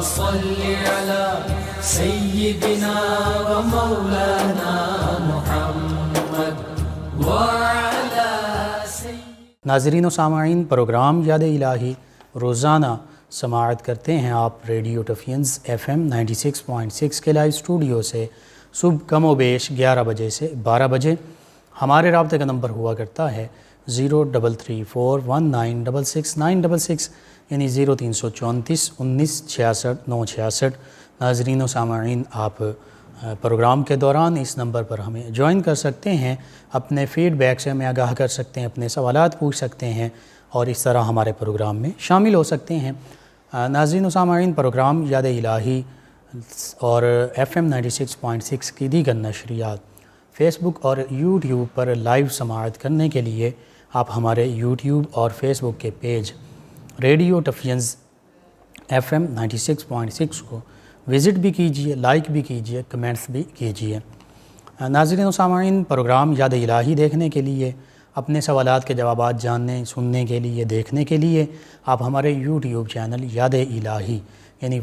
صل على سيدنا ومولانا محمد وعلى ناظرین و سامعین، پروگرام یاد الہی روزانہ سماعت کرتے ہیں آپ ریڈیو ٹفینز FM 96.6 کے لائیو اسٹوڈیو سے صبح کم و بیش 11 بجے سے 12 بجے۔ ہمارے رابطے کا نمبر ہوا کرتا ہے 0334196666 یعنی 0334196666۔ ناظرین و سامعین، آپ پروگرام کے دوران اس نمبر پر ہمیں جوائن کر سکتے ہیں، اپنے فیڈ بیک سے ہمیں آگاہ کر سکتے ہیں، اپنے سوالات پوچھ سکتے ہیں اور اس طرح ہمارے پروگرام میں شامل ہو سکتے ہیں۔ ناظرین و سامعین، پروگرام یاد الہی اور FM 96.6 کی دیگر نشریات فیس بک اور یوٹیوب پر لائیو سماعت کرنے کے لیے آپ ہمارے یوٹیوب اور فیس بک کے پیج ریڈیو ٹفینز FM 96.6 کو وزٹ بھی کیجئے، لائک بھی کیجئے، کمنٹس بھی کیجئے۔ ناظرین و سامعین، پروگرام یاد الہی دیکھنے کے لیے، اپنے سوالات کے جوابات جاننے، سننے کے لیے، دیکھنے کے لیے آپ ہمارے یوٹیوب چینل یاد الہی یعنی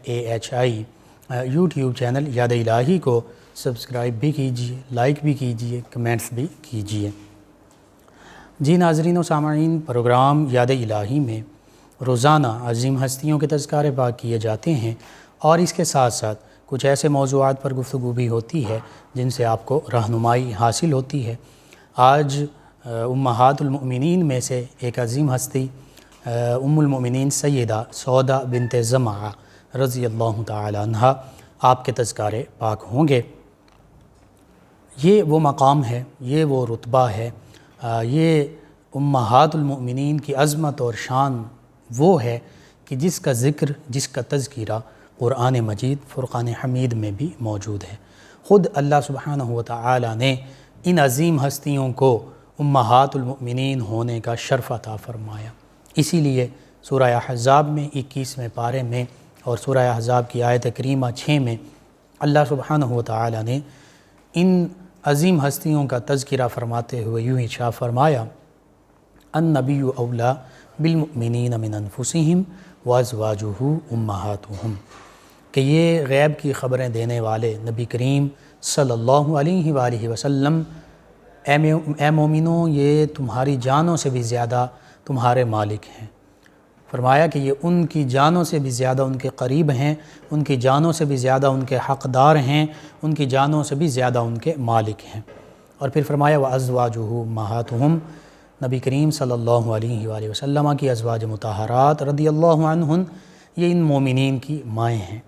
YADE_E_ILAHI یوٹیوب چینل یاد الہی کو سبسکرائب بھی کیجئے، لائک بھی کیجئے، کمنٹس بھی کیجئے۔ جی ناظرین و سامعین، پروگرام یاد الہی میں روزانہ عظیم ہستیوں کے تذکارے پاک کیے جاتے ہیں اور اس کے ساتھ ساتھ کچھ ایسے موضوعات پر گفتگو بھی ہوتی ہے جن سے آپ کو رہنمائی حاصل ہوتی ہے۔ آج امہات المؤمنین میں سے ایک عظیم ہستی ام المؤمنین سیدہ سودا بنت زمعہ رضی اللہ تعالی عنہا آپ کے تذکارے پاک ہوں گے۔ یہ وہ مقام ہے، یہ وہ رتبہ ہے، یہ امہات المؤمنین کی عظمت اور شان وہ ہے کہ جس کا ذکر، جس کا تذکرہ قرآن مجید فرقان حمید میں بھی موجود ہے۔ خود اللہ سبحانہ وتعالی نے ان عظیم ہستیوں کو امہات المؤمنین ہونے کا شرف عطا فرمایا۔ اسی لیے سورہ احزاب میں 21ویں پارے میں اور سورہ احزاب کی آیت کریمہ 6 میں اللہ سبحانہ وتعالی نے ان عظیم ہستیوں کا تذکرہ فرماتے ہوئے یوں ہی ارشاد فرمایا: النبی اولیٰ بالمؤمنین من انفسہم وازواجہ امہاتہم، کہ یہ غیب کی خبریں دینے والے نبی کریم صلی اللہ علیہ وآلہ وسلم، اے مومنوں، یہ تمہاری جانوں سے بھی زیادہ تمہارے مالک ہیں۔ فرمایا کہ یہ ان کی جانوں سے بھی زیادہ ان کے قریب ہیں، ان کی جانوں سے بھی زیادہ ان کے حقدار ہیں، ان کی جانوں سے بھی زیادہ ان کے مالک ہیں۔ اور پھر فرمایا وازواجہ امہاتہم، نبی کریم صلی اللہ علیہ وآلہ وسلم کی ازواج مطہرات رضی اللہ عنہن، یہ ان مومنین کی مائیں ہیں۔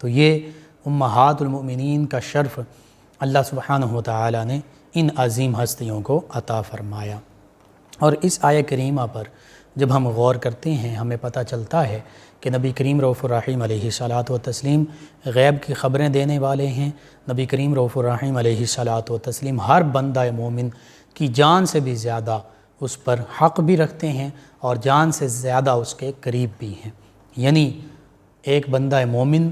تو یہ امہات المؤمنین کا شرف اللہ سبحانہ وتعالی نے ان عظیم ہستیوں کو عطا فرمایا۔ اور اس آیہ کریمہ پر جب ہم غور کرتے ہیں ہمیں پتہ چلتا ہے کہ نبی کریم رؤوف الرحیم علیہ الصلاۃ والتسلیم غیب کی خبریں دینے والے ہیں۔ نبی کریم رؤوف الرحیم علیہ الصلاۃ والتسلیم ہر بندہ مومن کی جان سے بھی زیادہ اس پر حق بھی رکھتے ہیں اور جان سے زیادہ اس کے قریب بھی ہیں۔ یعنی ایک بندہ مومن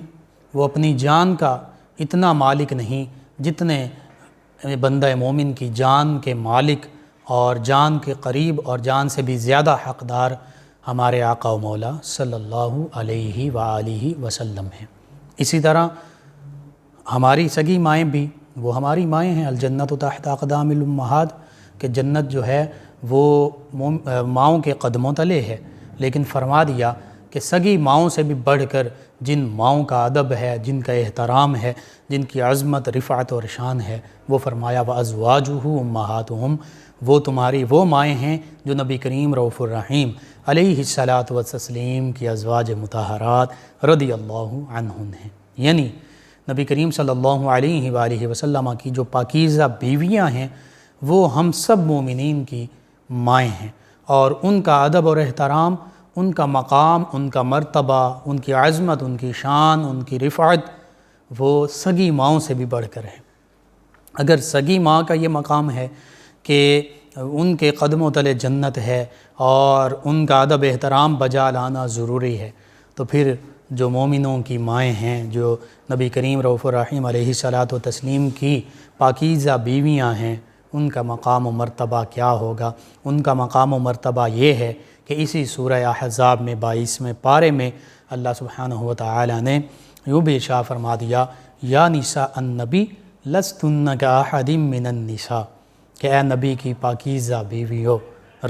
وہ اپنی جان کا اتنا مالک نہیں جتنے بندہ مومن کی جان کے مالک اور جان کے قریب اور جان سے بھی زیادہ حقدار ہمارے آقا و مولا صلی اللہ علیہ وآلہ وسلم ہیں۔ اسی طرح ہماری سگی مائیں بھی وہ ہماری مائیں ہیں۔ الجنت تحت اقدام الامہات، کہ جنت جو ہے وہ ماؤں کے قدموں تلے ہے، لیکن فرما دیا کہ سگی ماؤں سے بھی بڑھ کر جن ماؤں کا ادب ہے، جن کا احترام ہے، جن کی عظمت، رفعت اور شان ہے، وہ فرمایا وازواجہ امہاتہم، وہ تمہاری وہ مائیں ہیں جو نبی کریم رؤوف الرحیم علیہ الصلاۃ والتسلیم کی ازواج مطہرات رضی اللہ عنہن ہیں۔ یعنی نبی کریم صلی اللہ علیہ وآلہ وسلم کی جو پاکیزہ بیویاں ہیں وہ ہم سب مومنین کی مائیں ہیں، اور ان کا ادب اور احترام، ان کا مقام، ان کا مرتبہ، ان کی عظمت، ان کی شان، ان کی رفعت وہ سگی ماؤں سے بھی بڑھ کر ہے۔ اگر سگی ماں کا یہ مقام ہے کہ ان کے قدموں تلے جنت ہے اور ان کا ادب احترام بجا لانا ضروری ہے، تو پھر جو مومنوں کی مائیں ہیں، جو نبی کریم رؤوف الرحیم علیہ الصلاۃ والتسلیم کی پاکیزہ بیویاں ہیں، ان کا مقام و مرتبہ کیا ہوگا؟ ان کا مقام و مرتبہ یہ ہے کہ اسی سورہ احزاب میں 22ویں پارے میں اللہ سبحانہ و تعالی نے یوں بھی ارشاد فرما دیا یا نساء النبی لستن کاحد من النساء، کہ اے نبی کی پاکیزہ بیویو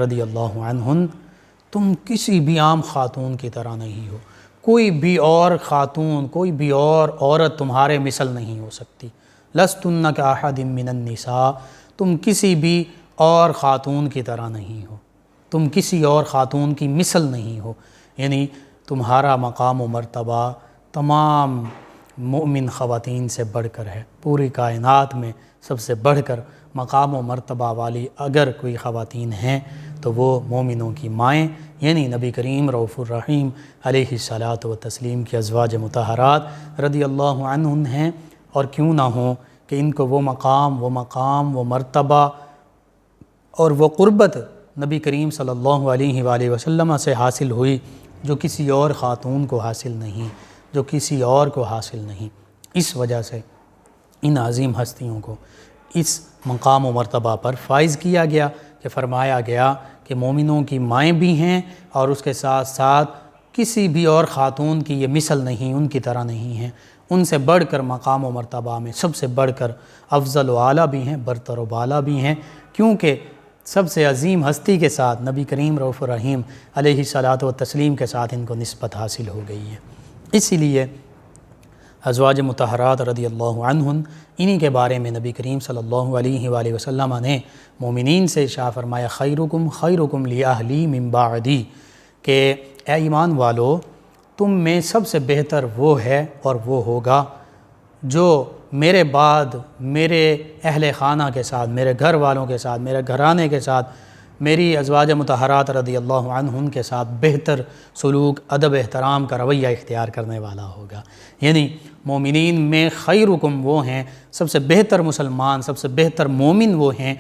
رضی اللہ عنہن، تم کسی بھی عام خاتون کی طرح نہیں ہو، کوئی بھی اور خاتون، کوئی بھی اور عورت تمہارے مثل نہیں ہو سکتی۔ لستن کاحد من النساء، تم کسی بھی اور خاتون کی طرح نہیں ہو، تم کسی اور خاتون کی مثل نہیں ہو، یعنی تمہارا مقام و مرتبہ تمام مومن خواتین سے بڑھ کر ہے۔ پوری کائنات میں سب سے بڑھ کر مقام و مرتبہ والی اگر کوئی خواتین ہیں تو وہ مومنوں کی مائیں، یعنی نبی کریم رؤوف الرحیم علیہ الصلاۃ والتسلیم کی ازواج مطہرات رضی اللہ عنہن ہیں، اور کیوں نہ ہوں کہ ان کو وہ مقام وہ مرتبہ اور وہ قربت نبی کریم صلی اللہ علیہ وآلہ وسلم سے حاصل ہوئی جو کسی اور خاتون کو حاصل نہیں، جو کسی اور کو حاصل نہیں۔ اس وجہ سے ان عظیم ہستیوں کو اس مقام و مرتبہ پر فائز کیا گیا کہ فرمایا گیا کہ مومنوں کی مائیں بھی ہیں، اور اس کے ساتھ ساتھ کسی بھی اور خاتون کی یہ مثل نہیں، ان کی طرح نہیں ہیں، ان سے بڑھ کر مقام و مرتبہ میں سب سے بڑھ کر افضل و اعلیٰ بھی ہیں، برتر و بالا بھی ہیں، کیونکہ سب سے عظیم ہستی کے ساتھ نبی کریم رؤوف الرحیم علیہ الصلاۃ والتسلیم کے ساتھ ان کو نسبت حاصل ہو گئی ہے۔ اسی لیے ازواج مطہرات رضی اللہ عنہن، انہی کے بارے میں نبی کریم صلی اللہ علیہ وآلہ وسلم نے مومنین سے ارشاد فرمایا خیرکم خیرکم لأہلی من بعدی، کہ اے ایمان والو تم میں سب سے بہتر وہ ہے اور وہ ہوگا جو میرے بعد میرے اہل خانہ کے ساتھ، میرے گھر والوں کے ساتھ، میرے گھرانے کے ساتھ، میری ازواج مطہرات رضی اللہ عنہن کے ساتھ بہتر سلوک، ادب، احترام کا رویہ اختیار کرنے والا ہوگا۔ یعنی مومنین میں خیرکم وہ ہیں، سب سے بہتر مسلمان، سب سے بہتر مومن وہ ہیں۔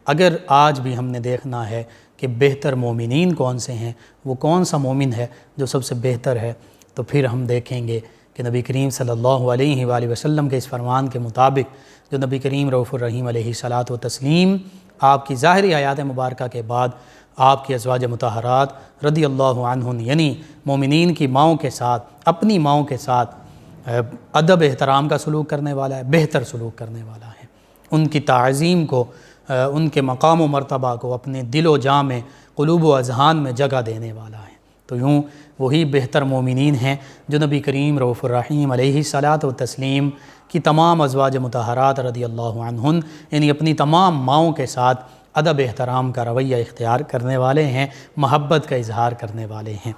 اگر آج بھی ہم نے دیکھنا ہے کہ بہتر مومنین کون سے ہیں، وہ کون سا مومن ہے جو سب سے بہتر ہے، تو پھر ہم دیکھیں گے کہ نبی کریم صلی اللہ علیہ وآلہ وسلم کے اس فرمان کے مطابق جو نبی کریم رؤوف الرحیم علیہ الصلاۃ والتسلیم آپ کی ظاہری حیات مبارکہ کے بعد آپ کی ازواج مطہرات رضی اللہ عنہن، یعنی مومنین کی ماؤں کے ساتھ، اپنی ماؤں کے ساتھ ادب احترام کا سلوک کرنے والا ہے، بہتر سلوک کرنے والا ہے، ان کی تعظیم کو، ان کے مقام و مرتبہ کو اپنے دل و جاں میں، قلوب و اذہان میں جگہ دینے والا ہے۔ تو یوں وہی بہتر مومنین ہیں جو نبی کریم رؤوف الرحیم علیہ الصلاۃ والتسلیم کی تمام ازواج مطہرات رضی اللہ عنہن، یعنی اپنی تمام ماؤں کے ساتھ ادب احترام کا رویہ اختیار کرنے والے ہیں، محبت کا اظہار کرنے والے ہیں۔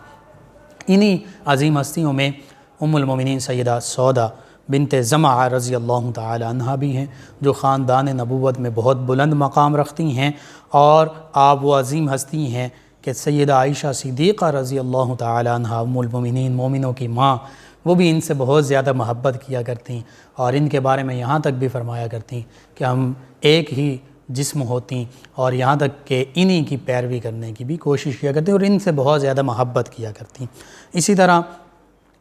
انہی عظیم ہستیوں میں ام المومنین سیدہ سودا بنت زمعہ رضی اللہ تعالی عنہا بھی ہیں، جو خاندان نبوت میں بہت بلند مقام رکھتی ہیں، اور آپ وہ عظیم ہستی ہیں کہ سیدہ عائشہ صدیقہ رضی اللہ تعالی عنہا ام المومنین، مومنوں کی ماں، وہ بھی ان سے بہت زیادہ محبت کیا کرتی، اور ان کے بارے میں یہاں تک بھی فرمایا کرتی کہ ہم ایک ہی جسم ہوتی، اور یہاں تک کہ انہی کی پیروی کرنے کی بھی کوشش کیا کرتی اور ان سے بہت زیادہ محبت کیا کرتی۔ اسی طرح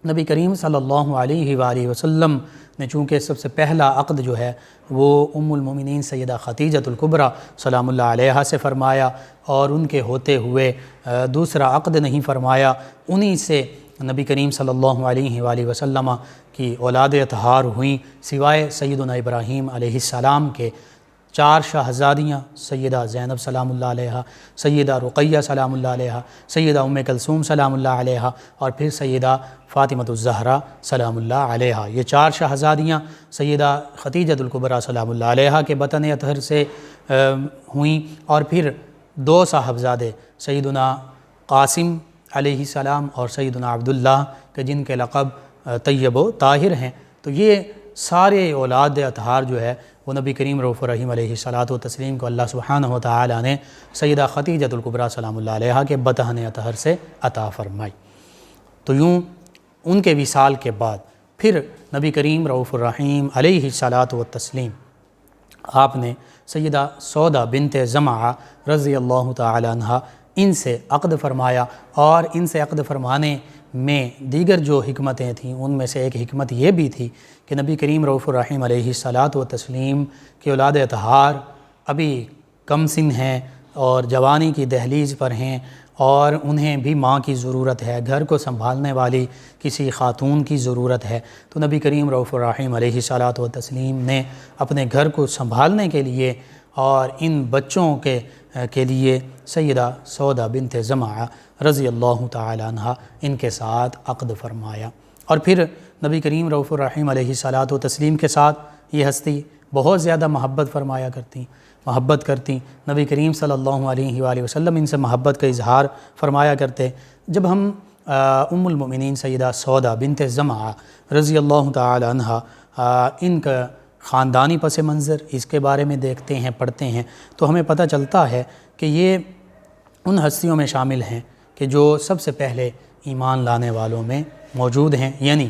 نبی کریم صلی اللہ علیہ وآلہ وسلم نے چونکہ سب سے پہلا عقد جو ہے وہ ام المومنین سیدہ خدیجۃ الکبریٰ سلام اللہ علیہا سے فرمایا، اور ان کے ہوتے ہوئے دوسرا عقد نہیں فرمایا، انہی سے نبی کریم صلی اللہ علیہ وآلہ وسلم کی اولاد اطہار ہوئیں، سوائے سیدنا ابراہیم علیہ السلام کے 4 شہزادیاں، سیدہ زینب سلام اللہ علیہا، سیدہ رقیہ سلام اللہ علیہا، سیدہ ام کلثوم سلام اللہ علیہا، اور پھر سیدہ فاطمۃ الزہرا سلام اللہ علیہا۔ یہ 4 شہزادیاں سیدہ خدیجۃ الکبریٰ سلام اللہ علیہا کے بطن اطہر سے ہوئیں، اور پھر 2 صاحبزادے سیدنا قاسم علیہ السلام اور سیدنا عبداللہ کہ جن کے لقب طیب و طاہر ہیں۔ تو یہ سارے اولاد اطہار جو ہے وہ نبی کریم رؤوف الرحیم علیہ الصلاۃ والتسلیم کو اللہ سبحانہ و تعالی نے سیدہ خدیجۃ الکبریٰ سلام اللہ علیہا کے بطن اطہر سے عطا فرمائی۔ تو یوں ان کے وصال کے بعد پھر نبی کریم رؤوف الرحیم علیہ الصلاۃ والتسلیم آپ نے سیدہ سودا بنت زمعہ رضی اللہ تعالی عنہا ان سے عقد فرمایا، اور ان سے عقد فرمانے میں دیگر جو حکمتیں تھیں ان میں سے ایک حکمت یہ بھی تھی کہ نبی کریم رؤوف الرحیم علیہ الصلاۃ والتسلیم کی اولاد اطہار ابھی کم سن ہیں، اور جوانی کی دہلیز پر ہیں اور انہیں بھی ماں کی ضرورت ہے، گھر کو سنبھالنے والی کسی خاتون کی ضرورت ہے، تو نبی کریم رؤوف الرحیم علیہ الصلاۃ والتسلیم نے اپنے گھر کو سنبھالنے کے لیے اور ان بچوں کے لیے سیدہ سودا بنت زمعہ رضی اللہ تعالی عنہ ان کے ساتھ عقد فرمایا۔ اور پھر نبی کریم رؤوف الرحیم علیہ الصلاۃ والتسلیم کے ساتھ یہ ہستی بہت زیادہ محبت کرتی، نبی کریم صلی اللہ علیہ وآلہ وسلم ان سے محبت کا اظہار فرمایا کرتے۔ جب ہم ام المؤمنین سیدہ سودا بنت زمعہ رضی اللہ تعالی عنہ ان کا خاندانی پس منظر اس کے بارے میں دیکھتے ہیں، پڑھتے ہیں، تو ہمیں پتہ چلتا ہے کہ یہ ان ہستیوں میں شامل ہیں کہ جو سب سے پہلے ایمان لانے والوں میں موجود ہیں، یعنی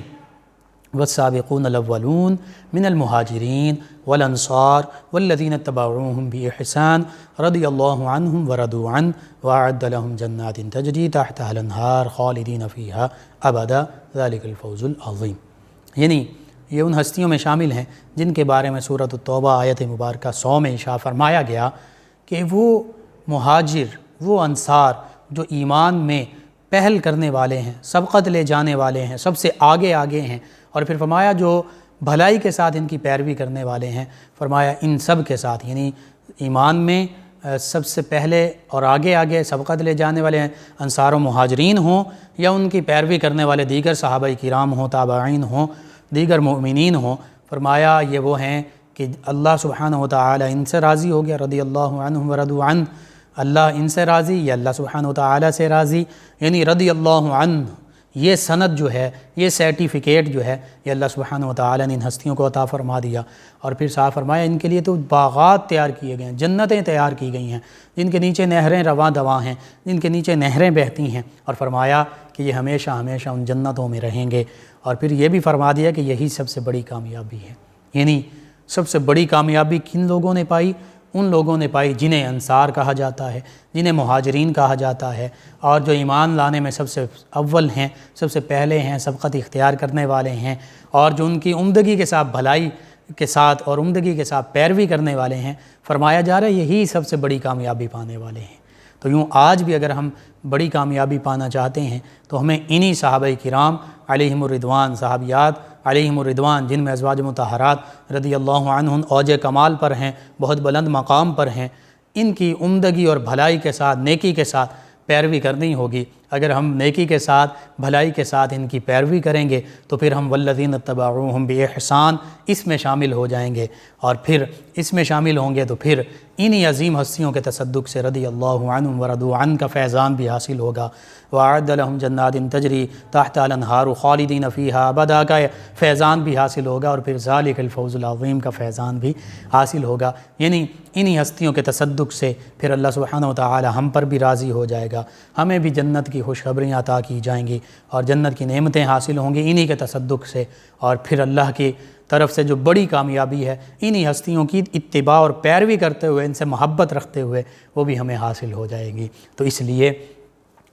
والسابقون الاولون من المہاجرین والانصار والذین اتبعوهم بإحسان رضی اللہ عنہم ورضوا عنہ وأعد لهم جنات تجری تحتها الانہار خالدین فیہا ابدا ذلک الفوز العظیم۔ یعنی یہ ان ہستیوں میں شامل ہیں جن کے بارے میں سورۃ التوبہ آیت مبارکہ 100 میں ارشاد فرمایا گیا کہ وہ مہاجر، وہ انصار جو ایمان میں پہل کرنے والے ہیں، سبقت لے جانے والے ہیں، سب سے آگے ہیں، اور پھر فرمایا جو بھلائی کے ساتھ ان کی پیروی کرنے والے ہیں، فرمایا ان سب کے ساتھ، یعنی ایمان میں سب سے پہلے اور آگے سبقت لے جانے والے ہیں، انصار و مہاجرین ہوں یا ان کی پیروی کرنے والے دیگر صحابہ کرام ہوں، تابعین ہوں، دیگر مؤمنین ہوں، فرمایا یہ وہ ہیں کہ اللہ سبحانہ وتعالی ان سے راضی ہو گیا، رضی اللہ عنہم ورضوا عنہ، اللہ ان سے راضی یا اللہ سبحانہ وتعالی سے راضی، یعنی رضی اللہ عنہ یہ سند جو ہے، یہ سرٹیفکیٹ جو ہے، یہ اللہ سبحانہ وتعالی نے ان ہستیوں کو عطا فرما دیا۔ اور پھر صاحب فرمایا ان کے لیے تو باغات تیار کیے گئے ہیں، جنتیں تیار کی گئی ہیں جن کے نیچے نہریں رواں دواں ہیں، جن کے نیچے نہریں بہتی ہیں، اور فرمایا کہ یہ ہمیشہ ان جنتوں میں رہیں گے۔ اور پھر یہ بھی فرما دیا کہ یہی سب سے بڑی کامیابی ہے، یعنی سب سے بڑی کامیابی کن لوگوں نے پائی؟ ان لوگوں نے پائی جنہیں انصار کہا جاتا ہے، جنہیں مہاجرین کہا جاتا ہے، اور جو ایمان لانے میں سب سے اول ہیں، سب سے پہلے ہیں، سبقت اختیار کرنے والے ہیں، اور جو ان کی عمدگی کے ساتھ، بھلائی کے ساتھ اور عمدگی کے ساتھ پیروی کرنے والے ہیں، فرمایا جا رہا ہے یہی سب سے بڑی کامیابی پانے والے ہیں۔ تو یوں آج بھی اگر ہم بڑی کامیابی پانا چاہتے ہیں تو ہمیں انہی صحابہ کرام علیہم الرضوان، صحابیات علیہم الرضوان، جن میں ازواج مطہرات رضی اللہ عنہم اوج کمال پر ہیں، بہت بلند مقام پر ہیں، ان کی عمدگی اور بھلائی کے ساتھ، نیکی کے ساتھ پیروی کرنی ہوگی۔ اگر ہم نیکی کے ساتھ، بھلائی کے ساتھ ان کی پیروی کریں گے تو پھر ہم والذین اتبعوهم بإحسان اس میں شامل ہو جائیں گے، اور پھر اس میں شامل ہوں گے تو پھر انہی عظیم ہستیوں کے تصدق سے رضی اللہ عنہم ورضوا عنہ کا فیضان بھی حاصل ہوگا، وأعد لهم جنات تجری تحت الانہار خالدین فیہا ابدا کا فیضان بھی حاصل ہوگا، اور پھر ذالک الفوز العظیم کا فیضان بھی حاصل ہوگا۔ یعنی انہی ہستیوں کے تصدق سے پھر اللہ سبحانہ وتعالی ہم پر بھی راضی ہو جائے گا، ہمیں بھی جنت کی خوشخبریاں عطا کی جائیں گی اور جنت کی نعمتیں حاصل ہوں گی انہی کے تصدق سے، اور پھر اللہ کی طرف سے جو بڑی کامیابی ہے انہی ہستیوں کی اتباع اور پیروی کرتے ہوئے، ان سے محبت رکھتے ہوئے، وہ بھی ہمیں حاصل ہو جائے گی۔ تو اس لیے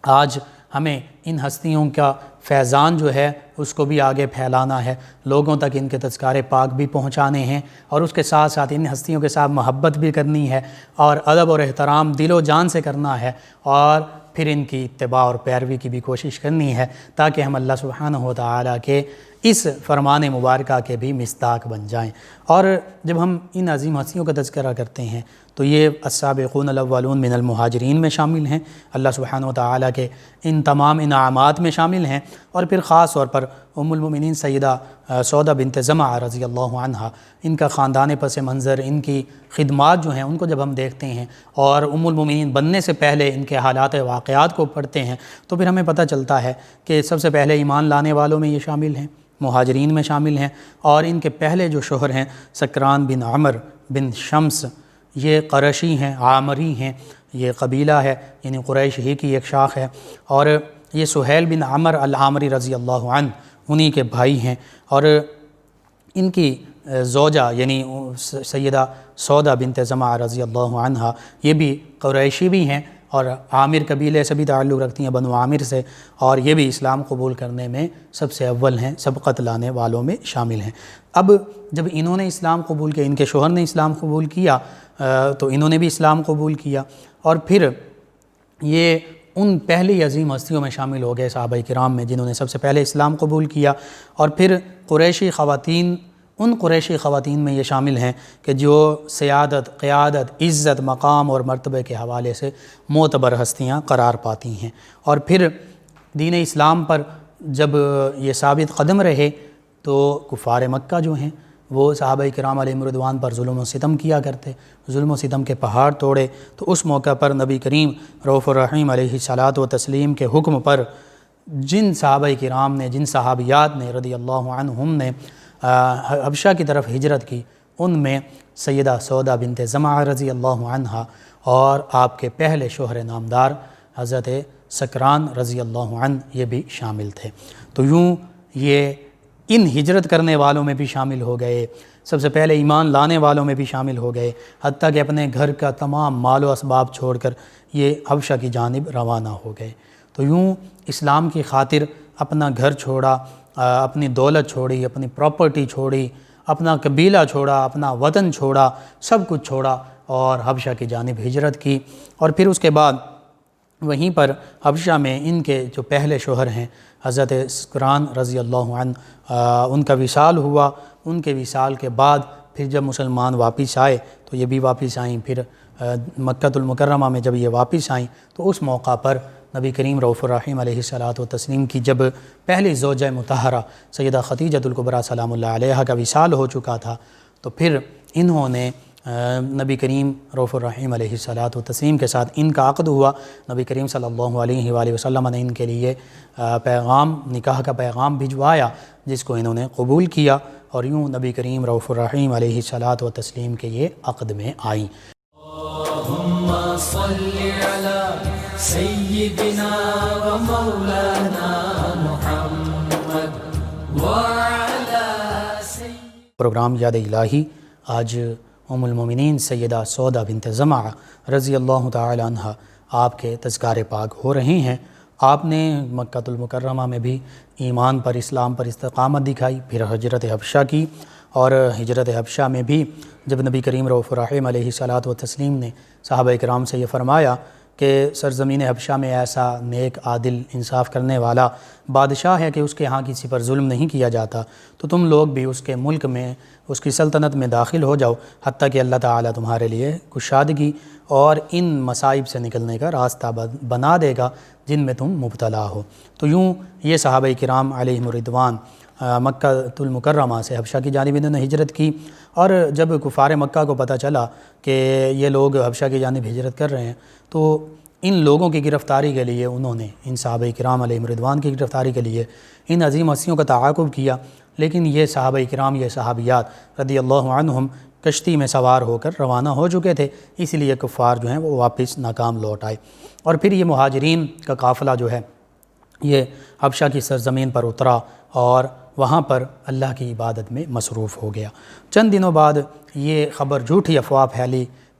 آج ہمیں ان ہستیوں کا فیضان جو ہے اس کو بھی آگے پھیلانا ہے، لوگوں تک ان کے تذکار پاک بھی پہنچانے ہیں، اور اس کے ساتھ ساتھ ان ہستیوں کے ساتھ محبت بھی کرنی ہے، اور ادب اور احترام دل و جان سے کرنا ہے، اور پھر ان کی اتباع اور پیروی کی بھی کوشش کرنی ہے، تاکہ ہم اللہ سبحانہ وتعالی کے اس فرمان مبارکہ کے بھی مصداق بن جائیں۔ اور جب ہم ان عظیم ہستیوں کا تذکرہ کرتے ہیں تو یہ السابقون الاولون من المہاجرین میں شامل ہیں، اللہ سبحانہ وتعالی کے ان تمام انعامات میں شامل ہیں، اور پھر خاص طور پر ام المؤمنین سیدہ سودا بنت زمعہ رضی اللہ عنہا، ان کا خاندان پس منظر، ان کی خدمات جو ہیں ان کو جب ہم دیکھتے ہیں اور ام المؤمنین بننے سے پہلے ان کے حالات واقعات کو پڑھتے ہیں تو پھر ہمیں پتہ چلتا ہے کہ سب سے پہلے ایمان لانے والوں میں یہ شامل ہیں، مہاجرین میں شامل ہیں، اور ان کے پہلے جو شوہر ہیں سکران بن عمر بن شمس، یہ قرشی ہیں، عامری ہیں، یہ قبیلہ ہے، یعنی قریش ہی کی ایک شاخ ہے، اور یہ سہیل بن عمر العامری رضی اللہ عنہ انہی کے بھائی ہیں، اور ان کی زوجہ یعنی سیدہ سودا بنت زمعہ رضی اللہ عنہا یہ بھی قریشی بھی ہیں، اور عامر قبیلے سے بھی تعلق رکھتی ہیں، بنو عامر سے، اور یہ بھی اسلام قبول کرنے میں سب سے اول ہیں، سبقت لانے والوں میں شامل ہیں۔ اب جب انہوں نے اسلام قبول کیا، ان کے شوہر نے اسلام قبول کیا، تو انہوں نے بھی اسلام قبول کیا، اور پھر یہ ان پہلی عظیم ہستیوں میں شامل ہو گئے صحابہ کرام میں جنہوں نے سب سے پہلے اسلام قبول کیا۔ اور پھر قریشی خواتین، ان قریشی خواتین میں یہ شامل ہیں کہ جو سیادت، قیادت، عزت، مقام اور مرتبے کے حوالے سے معتبر ہستیاں قرار پاتی ہیں۔ اور پھر دین اسلام پر جب یہ ثابت قدم رہے تو کفار مکہ جو ہیں وہ صحابہ کرام علیہم رضوان پر ظلم و ستم کیا کرتے، ظلم و ستم کے پہاڑ توڑے۔ تو اس موقع پر نبی کریم رؤوف الرحیم علیہ الصلاۃ و تسلیم کے حکم پر جن صحابہ کرام نے، جن صحابیات نے رضی اللہ عنہم نے حبشہ کی طرف ہجرت کی، ان میں سیدہ سودا بنت زمعہ رضی اللہ عنہا اور آپ کے پہلے شوہر نامدار حضرت سکران رضی اللہ عنہ یہ بھی شامل تھے۔ تو یوں یہ ان ہجرت کرنے والوں میں بھی شامل ہو گئے، سب سے پہلے ایمان لانے والوں میں بھی شامل ہو گئے، حتیٰ کہ اپنے گھر کا تمام مال و اسباب چھوڑ کر یہ حبشہ کی جانب روانہ ہو گئے۔ تو یوں اسلام کی خاطر اپنا گھر چھوڑا، اپنی دولت چھوڑی، اپنی پراپرٹی چھوڑی، اپنا قبیلہ چھوڑا، اپنا وطن چھوڑا، سب کچھ چھوڑا اور حبشہ کی جانب ہجرت کی۔ اور پھر اس کے بعد وہیں پر حبشہ میں ان کے جو پہلے شوہر ہیں حضرت سکران رضی اللہ عنہ، ان کا وصال ہوا۔ ان کے وصال کے بعد پھر جب مسلمان واپس آئے تو یہ بھی واپس آئیں، پھر مکہ المکرمہ میں جب یہ واپس آئیں تو اس موقع پر نبی کریم رؤوف الرحیم علیہ الصلاۃ و تسلیم کی جب پہلی زوجہ مطہرہ سیدہ خدیجۃ الکبریٰ سلام اللہ علیہا کا وصال ہو چکا تھا، تو پھر انہوں نے نبی کریم رؤوف الرحیم علیہ الصلاۃ و تسلیم کے ساتھ ان کا عقد ہوا۔ نبی کریم صلی اللہ علیہ وآلہ وسلم نے ان کے لیے پیغام، نکاح کا پیغام بھجوایا جس کو انہوں نے قبول کیا، اور یوں نبی کریم رؤوف الرحیم علیہ الصلاۃ و تسلیم کے یہ عقد میں آئیں۔ اللہم صلی علی سیدنا و مولانا محمد وعلی پروگرام یاد الہی آج ام المومنین سیدہ سودا بنت زمعہ رضی اللہ تعالی عنہ آپ کے تذکار پاک ہو رہے ہیں۔ آپ نے مکہ المکرمہ میں بھی ایمان پر، اسلام پر استقامت دکھائی، پھر ہجرت حبشہ کی، اور ہجرت حبشہ میں بھی جب نبی کریم رؤوف الرحیم علیہ الصلاۃ و تسلیم نے صحابہ کرام سے یہ فرمایا کہ سرزمین حبشہ میں ایسا نیک، عادل، انصاف کرنے والا بادشاہ ہے کہ اس کے ہاں کسی پر ظلم نہیں کیا جاتا، تو تم لوگ بھی اس کے ملک میں، اس کی سلطنت میں داخل ہو جاؤ، حتیٰ کہ اللہ تعالیٰ تمہارے لیے کشادگی اور ان مصائب سے نکلنے کا راستہ بنا دے گا جن میں تم مبتلا ہو۔ تو یوں یہ صحابہ کرام علیہم رضوان مکہ المکرمہ سے حبشہ کی جانب انہوں نے ہجرت کی، اور جب کفار مکہ کو پتہ چلا کہ یہ لوگ حبشہ کی جانب ہجرت کر رہے ہیں تو ان لوگوں کی گرفتاری کے لیے انہوں نے، ان صحابہ کرام علیہم رضوان کی گرفتاری کے لیے ان عظیم ہستیوں کا تعاقب کیا، لیکن یہ صحابہ کرام، یہ صحابیات رضی اللہ عنہم کشتی میں سوار ہو کر روانہ ہو چکے تھے، اس لیے کفار جو ہیں وہ واپس ناکام لوٹ آئے۔ اور پھر یہ مہاجرین کا قافلہ جو ہے یہ حبشہ کی سرزمین پر اترا اور وہاں پر اللہ کی عبادت میں مصروف ہو گیا۔ چند دنوں بعد یہ خبر، جھوٹی افواہ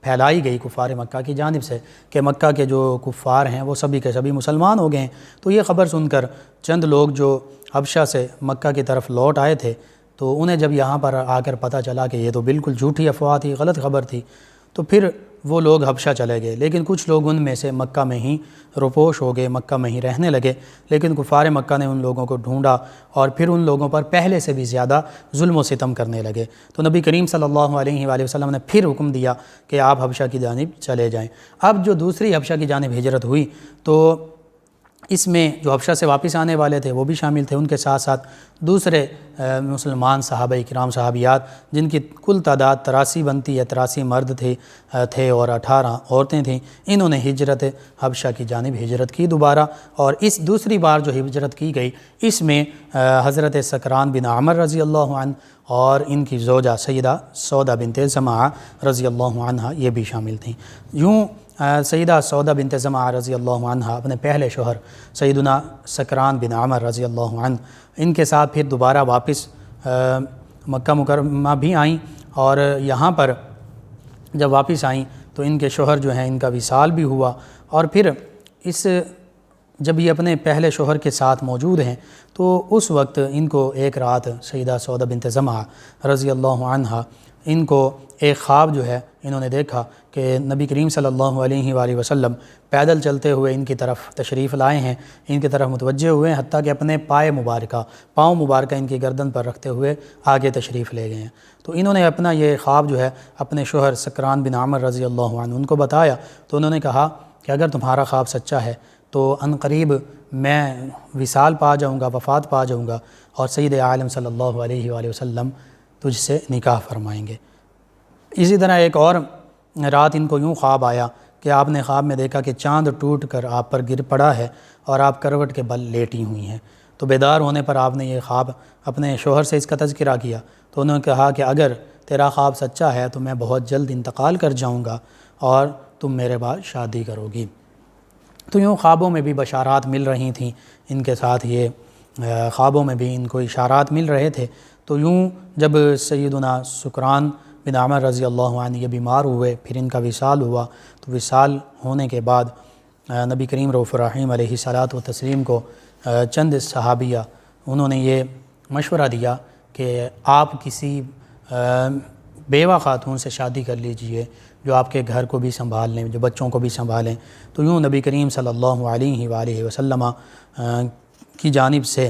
پھیلائی گئی کفار مکہ کی جانب سے کہ مکہ کے جو کفار ہیں وہ سبھی کے سبھی مسلمان ہو گئے ہیں۔ تو یہ خبر سن کر چند لوگ جو حبشہ سے مکہ کی طرف لوٹ آئے تھے، تو انہیں جب یہاں پر آ کر پتہ چلا کہ یہ تو بالکل جھوٹی افواہ تھی، غلط خبر تھی، تو پھر وہ لوگ حبشہ چلے گئے، لیکن کچھ لوگ ان میں سے مکہ میں ہی روپوش ہو گئے، مکہ میں ہی رہنے لگے، لیکن کفار مکہ نے ان لوگوں کو ڈھونڈا اور پھر ان لوگوں پر پہلے سے بھی زیادہ ظلم و ستم کرنے لگے۔ تو نبی کریم صلی اللہ علیہ وآلہ وسلم نے پھر حکم دیا کہ آپ حبشہ کی جانب چلے جائیں۔ اب جو دوسری حبشہ کی جانب ہجرت ہوئی تو اس میں جو حبشہ سے واپس آنے والے تھے وہ بھی شامل تھے، ان کے ساتھ ساتھ دوسرے مسلمان صحابہ کرام، صحابیات، جن کی کل تعداد 83 بنتی ہے، 83 مرد تھے اور 18 عورتیں تھیں، انہوں نے ہجرت حبشہ کی جانب ہجرت کی دوبارہ۔ اور اس دوسری بار جو ہجرت کی گئی اس میں حضرت سکران بن عامر رضی اللہ عنہ اور ان کی زوجہ سیدہ سودا بنت زمعہ رضی اللہ عنہ یہ بھی شامل تھیں۔ یوں سیدہ سودا بنت زمعہ رضی اللہ عنہ اپنے پہلے شوہر سیدنا سکران بن عامر رضی اللہ عنہ ان کے ساتھ پھر دوبارہ واپس مکہ مکرمہ بھی آئیں، اور یہاں پر جب واپس آئیں تو ان کے شوہر جو ہیں ان کا وصال بھی ہوا، اور پھر جب یہ اپنے پہلے شوہر کے ساتھ موجود ہیں تو اس وقت ان کو ایک رات سیدہ سودہ بنت زمعہ رضی اللہ عنہا ان کو ایک خواب جو ہے انہوں نے دیکھا کہ نبی کریم صلی اللہ علیہ وآلہ وسلم پیدل چلتے ہوئے ان کی طرف تشریف لائے ہیں، ان کی طرف متوجہ ہوئے ہیں، حتیٰ کہ اپنے پاؤں مبارکہ ان کی گردن پر رکھتے ہوئے آگے تشریف لے گئے ہیں۔ تو انہوں نے اپنا یہ خواب جو ہے اپنے شوہر سکران بن عامر رضی اللہ عنہ ان کو بتایا، تو انہوں نے کہا کہ اگر تمہارا خواب سچا ہے تو عنقریب میں وصال پا جاؤں گا، وفات پا جاؤں گا، اور سید عالم صلی اللہ علیہ وآلہ وسلم تجھ سے نکاح فرمائیں گے۔ اسی طرح ایک اور رات ان کو یوں خواب آیا کہ آپ نے خواب میں دیکھا کہ چاند ٹوٹ کر آپ پر گر پڑا ہے اور آپ کروٹ کے بل لیٹی ہوئی ہیں۔ تو بیدار ہونے پر آپ نے یہ خواب اپنے شوہر سے اس کا تذکرہ کیا، تو انہوں نے کہا کہ اگر تیرا خواب سچا ہے تو میں بہت جلد انتقال کر جاؤں گا اور تم میرے بعد شادی کرو گی۔ تو یوں خوابوں میں بھی بشارات مل رہی تھیں ان کے ساتھ، یہ خوابوں میں بھی ان کو اشارات مل رہے تھے۔ تو یوں جب سیدنا سکران بن عامر رضی اللہ عنہ یہ بیمار ہوئے، پھر ان کا وصال ہوا، تو وصال ہونے کے بعد نبی کریم رؤوف الرحیم علیہ الصلاۃ والتسلیم کو چند صحابیہ انہوں نے یہ مشورہ دیا کہ آپ کسی بیوہ خاتون سے شادی کر لیجئے جو آپ کے گھر کو بھی سنبھال لیں، جو بچوں کو بھی سنبھالیں۔ تو یوں نبی کریم صلی اللہ علیہ وآلہ وسلم کی جانب سے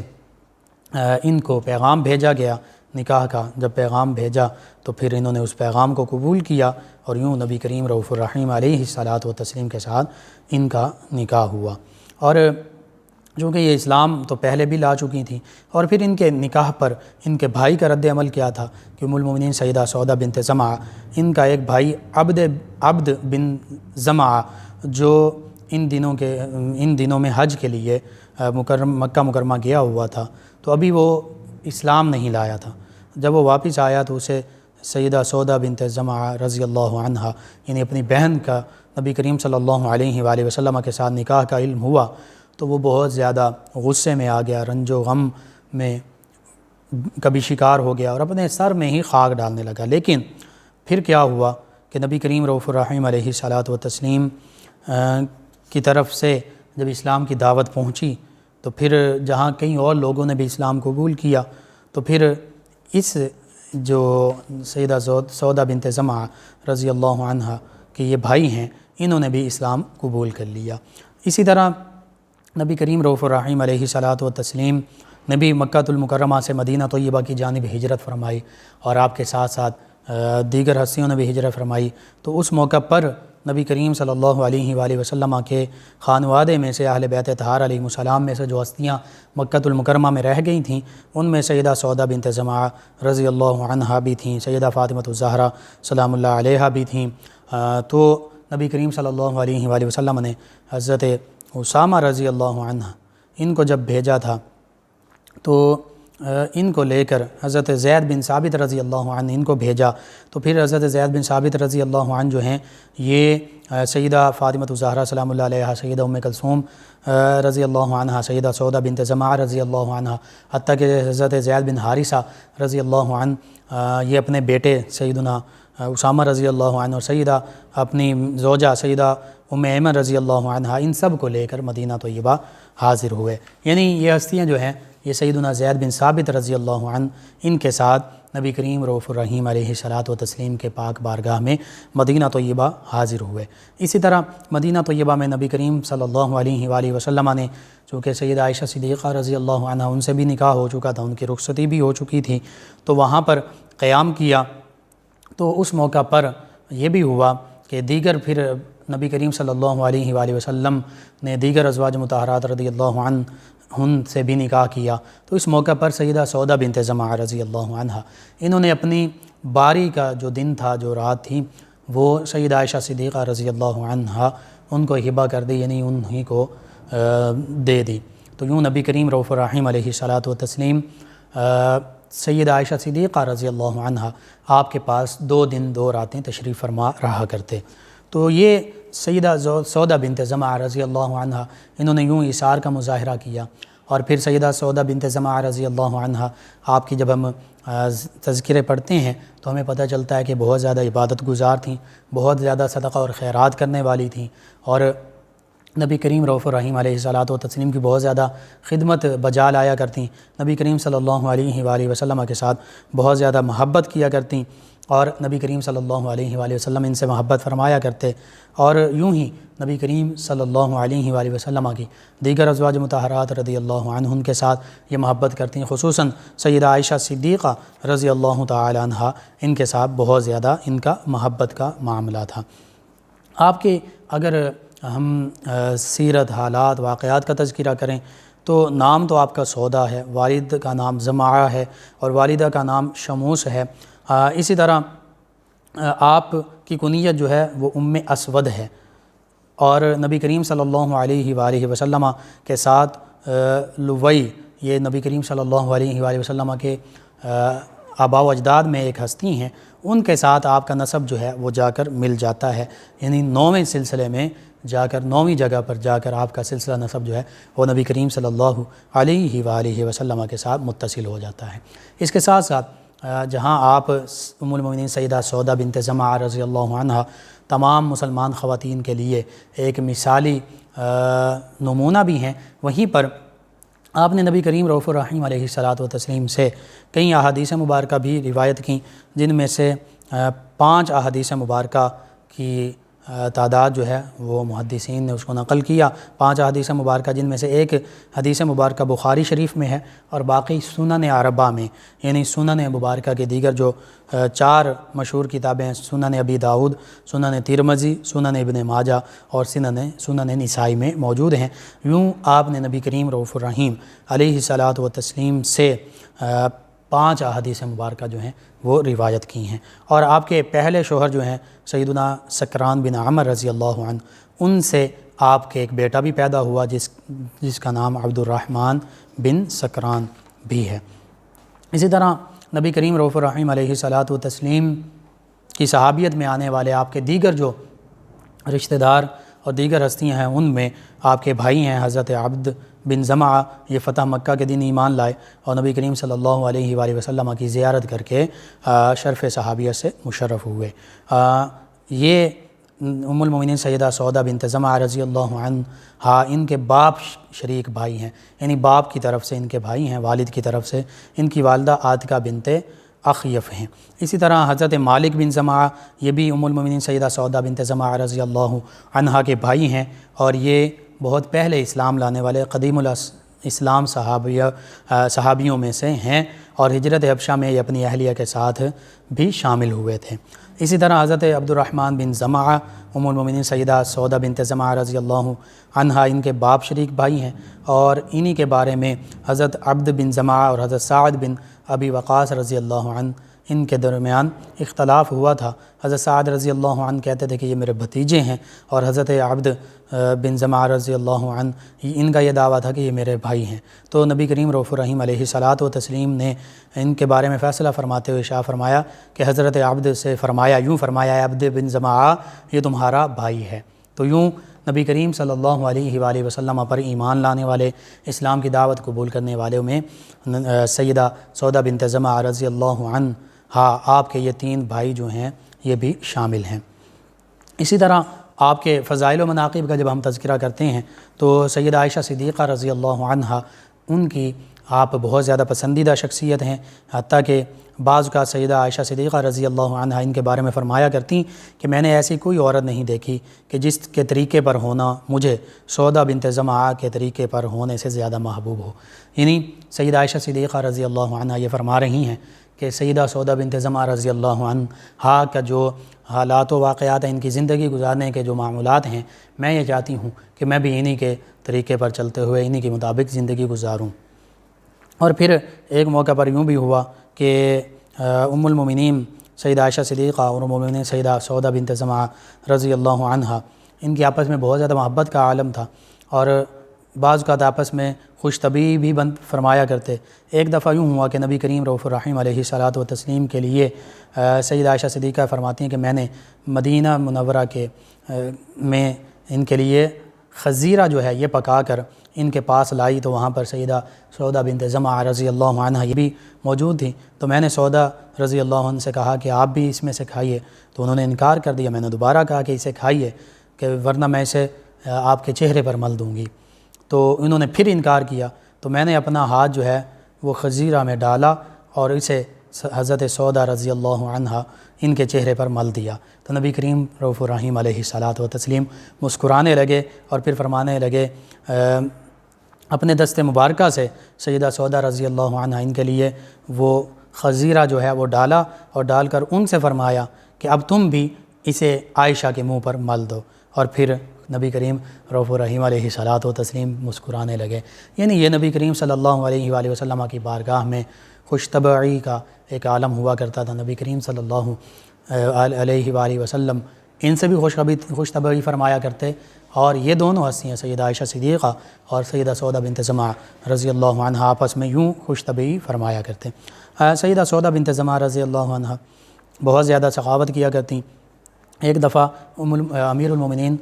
ان کو پیغام بھیجا گیا نکاح کا۔ جب پیغام بھیجا تو پھر انہوں نے اس پیغام کو قبول کیا، اور یوں نبی کریم رؤوف الرحیم علیہ الصلاۃ والتسلیم کے ساتھ ان کا نکاح ہوا۔ اور چونکہ یہ اسلام تو پہلے بھی لا چکی تھیں، اور پھر ان کے نکاح پر ان کے بھائی کا رد عمل کیا تھا کہ ام المؤمنین سیدہ سودہ بنت زمعہ، ان کا ایک بھائی عبد بن زمعہ جو ان دنوں میں حج کے لیے مکہ مکرمہ گیا ہوا تھا، تو ابھی وہ اسلام نہیں لایا تھا۔ جب وہ واپس آیا تو اسے سیدہ سودہ بنت زمعہ رضی اللہ عنہا یعنی اپنی بہن کا نبی کریم صلی اللہ علیہ وآلہ وسلم کے ساتھ نکاح کا علم ہوا، تو وہ بہت زیادہ غصے میں آ گیا، رنج و غم میں کبھی شکار ہو گیا اور اپنے سر میں ہی خاک ڈالنے لگا۔ لیکن پھر کیا ہوا کہ نبی کریم رؤوف الرحیم علیہ الصلاۃ والتسلیم کی طرف سے جب اسلام کی دعوت پہنچی تو پھر جہاں کئی اور لوگوں نے بھی اسلام قبول کیا، تو پھر اس جو سیدہ سودہ بنت زمعہ رضی اللہ عنہا کے یہ بھائی ہیں، انہوں نے بھی اسلام قبول کر لیا۔ اسی طرح نبی کریم رؤوف الرحیم علیہ الصلاۃ والتسلیم نے بھی مکہ المکرمہ سے مدینہ طیبہ کی جانب ہجرت فرمائی، اور آپ کے ساتھ ساتھ دیگر ہستیوں نے بھی ہجرت فرمائی۔ تو اس موقع پر نبی کریم صلی اللہ علیہ وآلہ وسلم کے خانوادے میں سے اہل بیت طہار علیہ السلام میں سے جو ہستیاں مکہ المکرمہ میں رہ گئی تھیں، ان میں سیدہ سودہ بنت زمعہ رضی اللہ عنہا بھی تھیں، سیدہ فاطمہ الزہرا سلام اللہ علیہا بھی تھیں۔ تو نبی کریم صلی اللہ علیہ وآلہ وسلم نے حضرت اسامہ رضی اللہ عنہ ان کو جب بھیجا تھا تو ان کو لے کر حضرت زید بن ثابت رضی اللہ عنہ ان کو بھیجا، تو پھر حضرت زید بن ثابت رضی اللہ عنہ جو ہیں یہ سیدہ فاطمہ الزہرا سلام اللہ علیہا، سیدہ ام کلثوم رضی اللہ عنہ، سیدہ سودہ بنت زمعہ رضی اللہ عنہ، حتیٰ کہ حضرت زید بن حارثہ رضی اللہ عنہ یہ اپنے بیٹے سیدنا اسامہ رضی اللہ عنہ اور سیدہ اپنی زوجہ سیدہ ام ایمن رضی اللہ عنہ، ان سب کو لے کر مدینہ طیبہ حاضر ہوئے۔ یعنی یہ ہستیاں جو ہیں یہ سیدنا زید بن ثابت رضی اللہ عنہ ان کے ساتھ نبی کریم رؤوف الرحیم علیہ الصلاۃ والتسلیم کے پاک بارگاہ میں مدینہ طیبہ حاضر ہوئے۔ اسی طرح مدینہ طیبہ میں نبی کریم صلی اللہ علیہ وآلہ وسلم نے، چونکہ سیدہ عائشہ صدیقہ رضی اللہ عنہ ان سے بھی نکاح ہو چکا تھا، ان کی رخصتی بھی ہو چکی تھی، تو وہاں پر قیام کیا۔ تو اس موقع پر یہ بھی ہوا کہ دیگر پھر نبی کریم صلی اللہ علیہ وآلہ وسلم نے دیگر ازواج مطہرات رضی اللہ عنہن سے بھی نکاح کیا۔ تو اس موقع پر سیدہ سودہ بنت زمعہ رضی اللہ عنہ انہوں نے اپنی باری کا جو دن تھا، جو رات تھی، وہ سیدہ عائشہ صدیقہ رضی اللہ عنہ ان کو ہبہ کر دی، یعنی انہی کو دے دی۔ تو یوں نبی کریم رؤوف الرحیم علیہ الصلاۃ والتسلیم سیدہ عائشہ صدیقہ رضی اللہ عنہ آپ کے پاس 2 دن 2 راتیں تشریف فرما رہا کرتے۔ تو یہ سیدہ سودہ بنت زمعہ رضی اللہ عنہ انہوں نے یوں ایثار کا مظاہرہ کیا، اور پھر سیدہ سودہ بنت زمعہ رضی اللہ عنہ آپ کی جب ہم تذکرے پڑھتے ہیں تو ہمیں پتہ چلتا ہے کہ بہت زیادہ عبادت گزار تھیں، بہت زیادہ صدقہ اور خیرات کرنے والی تھیں، اور نبی کریم رؤوف الرحیم علیہ الصلاۃ و تسلیم کی بہت زیادہ خدمت بجا لایا کرتیں، نبی کریم صلی اللہ علیہ وآلہ وسلم کے ساتھ بہت زیادہ محبت کیا کرتیں، اور نبی کریم صلی اللہ علیہ وآلہ وسلم ان سے محبت فرمایا کرتے، اور یوں ہی نبی کریم صلی اللہ علیہ وآلہ وسلم کی دیگر ازواج مطہرات رضی اللہ عنہن کے ساتھ یہ محبت کرتی، خصوصاً سیدہ عائشہ صدیقہ رضی اللہ تعالی عنہا، ان کے ساتھ بہت زیادہ ان کا محبت کا معاملہ تھا۔ آپ کے اگر ہم سیرت، حالات، واقعات کا تذکرہ کریں تو نام تو آپ کا سودا ہے، والد کا نام زمعہ ہے اور والدہ کا نام شموس ہے۔ اسی طرح آپ کی کنیت جو ہے وہ ام اسود ہے، اور نبی کریم صلی اللہ علیہ وآلہ وسلم کے ساتھ لوی، یہ نبی کریم صلی اللہ علیہ وآلہ وسلم کے آباء و اجداد میں ایک ہستی ہیں، ان کے ساتھ آپ کا نسب جو ہے وہ جا کر مل جاتا ہے، یعنی 9ویں سلسلے میں جا کر 9ویں جگہ پر جا کر آپ کا سلسلہ نسب جو ہے وہ نبی کریم صلی اللہ علیہ وآلہ وسلم کے ساتھ متصل ہو جاتا ہے۔ اس کے ساتھ ساتھ جہاں آپ ام المؤمنین سیدہ سودا بنت زمعہ رضی اللہ عنہا تمام مسلمان خواتین کے لیے ایک مثالی نمونہ بھی ہیں، وہیں پر آپ نے نبی کریم رؤوف الرحیم علیہ الصلاۃ و تسلیم سے کئی احادیث مبارکہ بھی روایت کیں، جن میں سے 5 احادیث مبارکہ کی تعداد جو ہے وہ محدثین نے اس کو نقل کیا، 5 احادیث مبارکہ، جن میں سے ایک حدیث مبارکہ بخاری شریف میں ہے اور باقی سنن اربعہ میں، یعنی سنن مبارکہ کے دیگر جو 4 مشہور کتابیں ہیں، سنن ابی داؤد، سنن ترمذی، سنن ابن ماجہ اور سنن نسائی میں موجود ہیں۔ یوں آپ نے نبی کریم رؤوف الرحیم علیہ الصلاۃ و تسلیم سے 5 احادیث مبارکہ جو ہیں وہ روایت کی ہیں، اور آپ کے پہلے شوہر جو ہیں سیدنا سکران بن عمر رضی اللہ عنہ، ان سے آپ کے ایک بیٹا بھی پیدا ہوا جس کا نام عبد الرحمن بن سکران بھی ہے۔ اسی طرح نبی کریم رؤوف الرحیم علیہ الصلاۃ و تسلیم کی صحابیت میں آنے والے آپ کے دیگر جو رشتہ دار اور دیگر ہستیاں ہیں، ان میں آپ کے بھائی ہیں حضرت عبد بن زمعہ، یہ فتح مکہ کے دن ایمان لائے اور نبی کریم صلی اللہ علیہ وآلہ وسلم کی زیارت کر کے شرف صحابیت سے مشرف ہوئے۔ یہ ام المؤمنین سیدہ سودا بنت زمعہ رضی اللہ عنہا، ان کے باپ شریک بھائی ہیں، یعنی باپ کی طرف سے ان کے بھائی ہیں، والد کی طرف سے ان کی والدہ عاتکہ بنت اخیف ہیں۔ اسی طرح حضرت مالک بن زمعہ، یہ بھی ام المؤمنین سیدہ سودا بنت زمعہ رضی اللہ عنہا کے بھائی ہیں، اور یہ بہت پہلے اسلام لانے والے قدیم الاسلام صحابیوں میں سے ہیں، اور ہجرت حبشہ میں یہ اپنی اہلیہ کے ساتھ بھی شامل ہوئے تھے۔ اسی طرح حضرت عبد الرحمن بن زمعہ، ام المؤمنین سیدہ سودا بنت زمعہ رضی اللہ عنہا، ان کے باپ شریک بھائی ہیں، اور انہی کے بارے میں حضرت عبد بن زمعہ اور حضرت سعد بن ابی وقاص رضی اللہ عنہ، ان کے درمیان اختلاف ہوا تھا۔ حضرت سعد رضی اللہ عنہ کہتے تھے کہ یہ میرے بھتیجے ہیں، اور حضرت عبد بن زمعہ رضی اللہ عنہ ان کا یہ دعویٰ تھا کہ یہ میرے بھائی ہیں۔ تو نبی کریم رؤوف الرحیم علیہ الصلاۃ و تسلیم نے ان کے بارے میں فیصلہ فرماتے ہوئے ارشاد فرمایا کہ حضرت عبد سے یوں فرمایا، عبد بن زمعہ یہ تمہارا بھائی ہے۔ تو یوں نبی کریم صلی اللہ علیہ وآلہ وسلم پر ایمان لانے والے، اسلام کی دعوت قبول کرنے والوں میں سیدہ سودا بنت زمعہ رضی اللہ عنہا، آپ کے یہ 3 بھائی جو ہیں یہ بھی شامل ہیں۔ اسی طرح آپ کے فضائل و مناقب کا جب ہم تذکرہ کرتے ہیں تو سیدہ عائشہ صدیقہ رضی اللہ عنہا، ان کی آپ بہت زیادہ پسندیدہ شخصیت ہیں، حتیٰ کہ بعض کا سیدہ عائشہ صدیقہ رضی اللہ عنہا ان کے بارے میں فرمایا کرتی کہ میں نے ایسی کوئی عورت نہیں دیکھی کہ جس کے طریقے پر ہونا مجھے سودا بنت زمعہ کے طریقے پر ہونے سے زیادہ محبوب ہو۔ یعنی سیدہ عائشہ صدیقہ رضی اللہ عنہا یہ فرما رہی ہیں کہ سیدہ سودا بنت زمعہ رضی اللہ عنہا کا جو حالات و واقعات ہیں، ان کی زندگی گزارنے کے جو معمولات ہیں، میں یہ چاہتی ہوں کہ میں بھی انہی کے طریقے پر چلتے ہوئے انہی کے مطابق زندگی گزاروں۔ اور پھر ایک موقع پر یوں بھی ہوا کہ ام المؤمنین سیدہ عائشہ صدیقہ اور ام المؤمنین سیدہ سودا بنت زمعہ رضی اللہ عنہا، ان کی آپس میں بہت زیادہ محبت کا عالم تھا، اور بعض اوقات آپس میں خوش طبعی بھی فرمایا کرتے۔ ایک دفعہ یوں ہوا کہ نبی کریم رؤوف الرحیم علیہ الصلاۃ و تسلیم کے لیے سیدہ عائشہ صدیقہ فرماتی ہیں کہ میں نے مدینہ منورہ میں ان کے لیے خزیرہ جو ہے یہ پکا کر ان کے پاس لائی، تو وہاں پر سیدہ سودا بنت زمعہ رضی اللہ عنہا یہ بھی موجود تھی۔ تو میں نے سودا رضی اللہ عنہ سے کہا کہ آپ بھی اس میں سے کھائیے، تو انہوں نے انکار کر دیا۔ میں نے دوبارہ کہا کہ اسے کھائیے، کہ ورنہ میں اسے آپ کے چہرے پر مل دوں گی۔ تو انہوں نے پھر انکار کیا، تو میں نے اپنا ہاتھ جو ہے وہ خزیرہ میں ڈالا اور اسے حضرت سودا رضی اللہ عنہا ان کے چہرے پر مل دیا۔ تو نبی کریم رؤوف الرحیم علیہ الصلاۃ والتسلیم مسکرانے لگے اور پھر فرمانے لگے اپنے دست مبارکہ سے سیدہ سودا رضی اللہ عنہا ان کے لیے وہ خزیرہ جو ہے وہ ڈالا اور ڈال کر ان سے فرمایا کہ اب تم بھی اسے عائشہ کے منہ پر مل دو، اور پھر نبی کریم رؤوف الرحیم علیہ الصلاۃ والتسلیم مسکرانے لگے۔ یعنی یہ نبی کریم صلی اللہ علیہ وآلہ وسلم کی بارگاہ میں خوش طبعی کا ایک عالم ہوا کرتا تھا۔ نبی کریم صلی اللہ علیہ وآلہ وسلم ان سے بھی خوش طبعی فرمایا کرتے، اور یہ دونوں ہستیاں سیدہ عائشہ صدیقہ اور سیدہ سودا بنت زمعہ رضی اللہ عنہا آپس میں یوں خوش طبعی فرمایا کرتے۔ سیدہ سودا بنت زمعہ رضی اللہ عنہا بہت زیادہ سخاوت کیا کرتی۔ ایک دفعہ امیر المومنین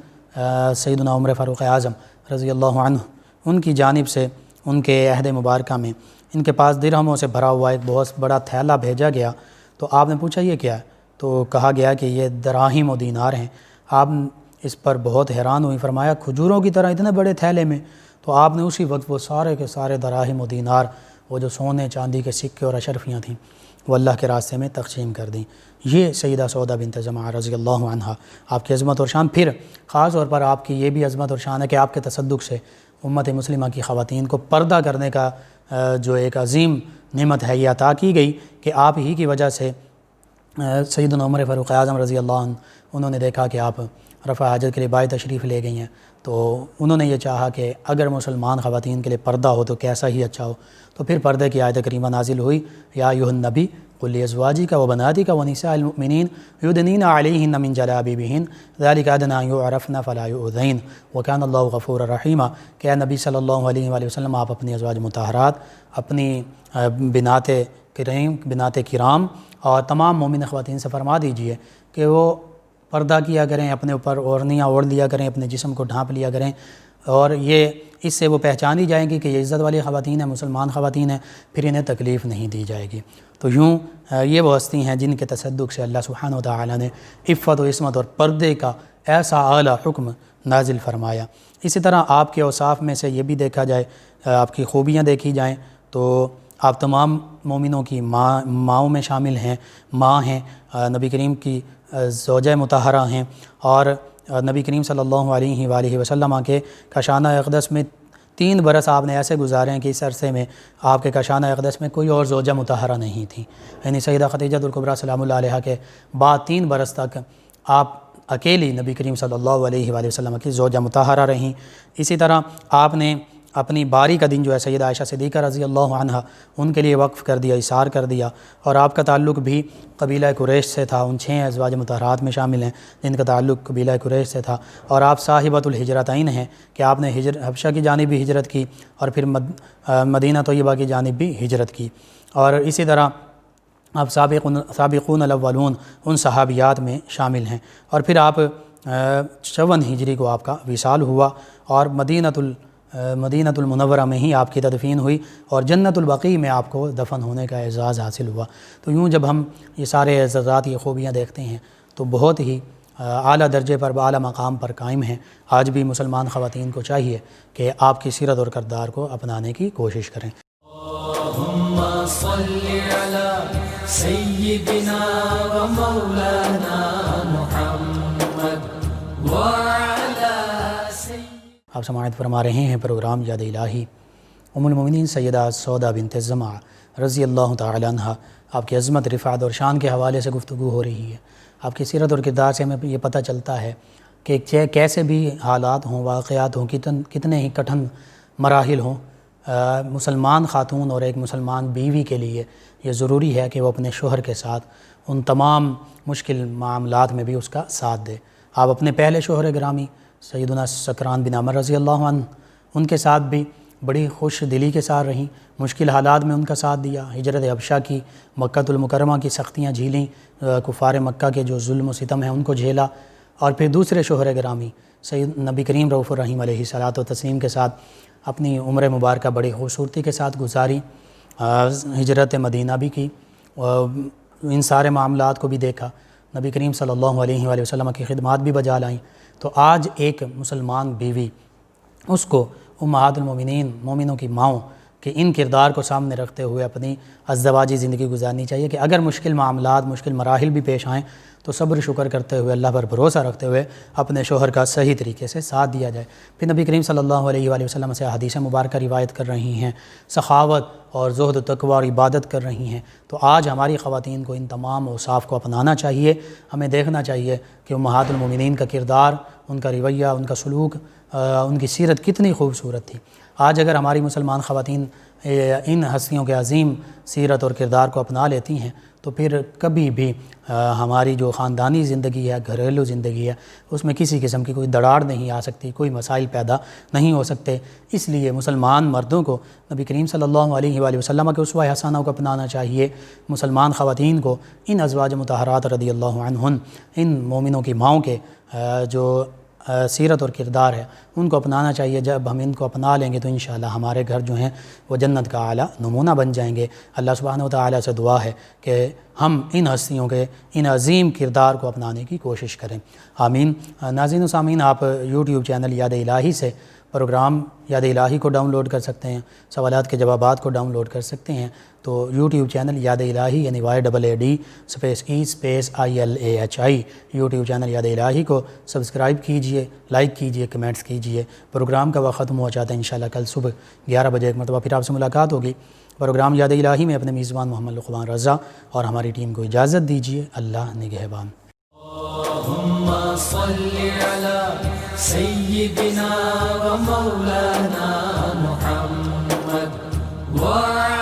سیدنا عمر فاروق اعظم رضی اللہ عنہ ان کی جانب سے ان کے عہد مبارکہ میں ان کے پاس درہموں سے بھرا ہوا ایک بہت بڑا تھیلا بھیجا گیا۔ تو آپ نے پوچھا یہ کیا ہے؟ تو کہا گیا کہ یہ دراہم و دینار ہیں۔ آپ اس پر بہت حیران ہوئی، فرمایا کھجوروں کی طرح اتنے بڑے تھیلے میں؟ تو آپ نے اسی وقت وہ سارے کے سارے دراہم و دینار، وہ جو سونے چاندی کے سکے اور اشرفیاں تھیں، وہ اللہ کے راستے میں تقسیم کر دیں۔ یہ سیدہ سودا بنت زمعہ رضی اللہ عنہا آپ کی عظمت اور شان۔ پھر خاص طور پر آپ کی یہ بھی عظمت اور شان ہے کہ آپ کے تصدق سے امت مسلمہ کی خواتین کو پردہ کرنے کا جو ایک عظیم نعمت ہے یہ عطا کی گئی کہ آپ ہی کی وجہ سے سیدنا عمر فاروق اعظم رضی اللہ عنہ انہوں نے دیکھا کہ آپ رفع حاجت کے لیے باہر تشریف لے گئی ہیں، تو انہوں نے یہ چاہا کہ اگر مسلمان خواتین کے لیے پردہ ہو تو کیسا ہی اچھا ہو۔ تو پھر پردے کی آیت کریمہ نازل ہوئی، یا ایھا النبی قل لازواجک وبناتک ونساء المؤمنین یدنین علیہن من جلابیبہن ذلک ادنی ان یعرفن فلا یؤذین وکان اللہ غفورا رحیما، کہ اے نبی صلی اللہ علیہ وآلہ وسلم آپ اپنی ازواج مطہرات، اپنی بنات کرام اور تمام مومن خواتین سے فرما دیجئے کہ وہ پردہ کیا کریں، اپنے اوپر اوڑھنیاں اوڑھ لیا کریں، اپنے جسم کو ڈھانپ لیا کریں، اور یہ اس سے وہ پہچانی جائیں گی کہ یہ عزت والی خواتین ہیں، مسلمان خواتین ہیں، پھر انہیں تکلیف نہیں دی جائے گی۔ تو یوں یہ وہ ہستی ہیں جن کے تصدق سے اللہ سبحانہ و تعالیٰ نے عفت و عصمت اور پردے کا ایسا اعلیٰ حکم نازل فرمایا۔ اسی طرح آپ کے اوصاف میں سے یہ بھی دیکھا جائے، آپ کی خوبیاں دیکھی جائیں تو آپ تمام مومنوں کی ماؤں میں شامل ہیں، ماں ہیں، نبی کریم کی زوجہ مطہرہ ہیں، اور نبی کریم صلی اللہ علیہ وآلہ وسلم کے کاشانہ اقدس میں 3 برس آپ نے ایسے گزارے ہیں کہ اس عرصے میں آپ کے کاشانہ اقدس میں کوئی اور زوجہ مطہرہ نہیں تھی، یعنی سیدہ خدیجہ الکبریٰ سلام اللہ علیہا کے بعد 3 برس تک آپ اکیلی نبی کریم صلی اللہ علیہ وآلہ وسلم کی زوجہ مطہرہ رہیں۔ اسی طرح آپ نے اپنی باری کا دن جو ہے سیدہ عائشہ صدیقہ رضی اللہ عنہا ان کے لیے وقف کر دیا، اثار کر دیا، اور آپ کا تعلق بھی قبیلہ قریش سے تھا۔ ان 6 ازواج مطہرات میں شامل ہیں جن کا تعلق قبیلہ قریش سے تھا، اور آپ صاحبۃ الہجرتین ہیں کہ آپ نے حبشہ کی جانب بھی ہجرت کی اور پھر مدینہ طیبہ کی جانب بھی ہجرت کی، اور اسی طرح آپ سابقون الاولون ان صحابیات میں شامل ہیں۔ اور پھر آپ 54 ہجری کو آپ کا وصال ہوا، اور مدینہ المنورہ میں ہی آپ کی تدفین ہوئی، اور جنت البقیع میں آپ کو دفن ہونے کا اعزاز حاصل ہوا۔ تو یوں جب ہم یہ سارے اعزازات، یہ خوبیاں دیکھتے ہیں تو بہت ہی اعلیٰ درجے پر، اعلیٰ مقام پر قائم ہیں۔ آج بھی مسلمان خواتین کو چاہیے کہ آپ کی سیرت اور کردار کو اپنانے کی کوشش کریں۔ اللہم صلی علی سیدنا و مولانا محمد وعلی آپ سماعت فرما رہے ہیں پروگرام یاد الہی۔ ام المومنین سیدہ سودا بنت زمعہ رضی اللہ تعالی عنہ آپ کی عظمت، رفعت اور شان کے حوالے سے گفتگو ہو رہی ہے۔ آپ کی سیرت اور کردار سے ہمیں یہ پتہ چلتا ہے کہ کیسے بھی حالات ہوں، واقعات ہوں، کتنے ہی کٹھن مراحل ہوں، مسلمان خاتون اور ایک مسلمان بیوی کے لیے یہ ضروری ہے کہ وہ اپنے شوہر کے ساتھ ان تمام مشکل معاملات میں بھی اس کا ساتھ دے۔ آپ اپنے پہلے شوہر گرامی سیدنا سکران بن عامر رضی اللہ عنہ ان کے ساتھ بھی بڑی خوش دلی کے ساتھ رہیں، مشکل حالات میں ان کا ساتھ دیا، ہجرت حبشہ کی، مکہ المکرمہ کی سختیاں جھیلیں، کفار مکہ کے جو ظلم و ستم ہیں ان کو جھیلا، اور پھر دوسرے شوہر گرامی سید نبی کریم رؤوف الرحیم علیہ الصلاۃ والتسلیم کے ساتھ اپنی عمر مبارکہ بڑی خوبصورتی کے ساتھ گزاری، ہجرت مدینہ بھی کی، ان سارے معاملات کو بھی دیکھا۔ نبی کریم صلی اللہ علیہ وآلہ وسلم کی خدمات بھی بجا لائیں، تو آج ایک مسلمان بیوی اس کو امہات المومنین، مومنوں کی ماؤں کہ ان کردار کو سامنے رکھتے ہوئے اپنی ازدواجی زندگی گزارنی چاہیے کہ اگر مشکل معاملات، مشکل مراحل بھی پیش آئیں تو صبر شکر کرتے ہوئے، اللہ پر بھروسہ رکھتے ہوئے اپنے شوہر کا صحیح طریقے سے ساتھ دیا جائے۔ پھر نبی کریم صلی اللہ علیہ وآلہ وسلم سے حدیث مبارکہ روایت کر رہی ہیں، سخاوت اور زہد و تقوی اور عبادت کر رہی ہیں، تو آج ہماری خواتین کو ان تمام اوصاف کو اپنانا چاہیے۔ ہمیں دیکھنا چاہیے کہ امہات المومنین کا کردار، ان کا رویہ، ان کا سلوک، ان کی سیرت کتنی خوبصورت تھی۔ آج اگر ہماری مسلمان خواتین ان ہستیوں کے عظیم سیرت اور کردار کو اپنا لیتی ہیں تو پھر کبھی بھی ہماری جو خاندانی زندگی ہے، گھریلو زندگی ہے، اس میں کسی قسم کی کوئی دراڑ نہیں آ سکتی، کوئی مسائل پیدا نہیں ہو سکتے۔ اس لیے مسلمان مردوں کو نبی کریم صلی اللہ علیہ وآلہ وسلم کے اسوہ حسنہ کو اپنانا چاہیے، مسلمان خواتین کو ان ازواج مطہرات رضی اللہ عنہن، ان مومنوں کی ماؤں کے جو سیرت اور کردار ہے ان کو اپنانا چاہیے۔ جب ہم ان کو اپنا لیں گے تو انشاءاللہ ہمارے گھر جو ہیں وہ جنت کا اعلیٰ نمونہ بن جائیں گے۔ اللہ سبحانہ و تعالیٰ سے دعا ہے کہ ہم ان ہستیوں کے ان عظیم کردار کو اپنانے کی کوشش کریں، آمین۔ ناظرین و سامعین، آپ یوٹیوب چینل یاد الہی سے پروگرام یاد الہی کو ڈاؤن لوڈ کر سکتے ہیں، سوالات کے جوابات کو ڈاؤن لوڈ کر سکتے ہیں۔ تو یوٹیوب چینل یاد الہی یعنی YAAD_EILAHI یوٹیوب چینل یاد الہی کو سبسکرائب کیجئے، لائک کیجئے، کمنٹس کیجئے۔ پروگرام کا وقت ختم ہو جاتا ہے، انشاءاللہ کل صبح 11 بجے ایک مرتبہ پھر آپ سے ملاقات ہوگی۔ پروگرام یاد الہی میں اپنے میزبان محمد لقمان رضا اور ہماری ٹیم کو اجازت دیجئے۔ اللہ نگہبان۔ اللهم صل على سيدنا ومولانا محمد وعلى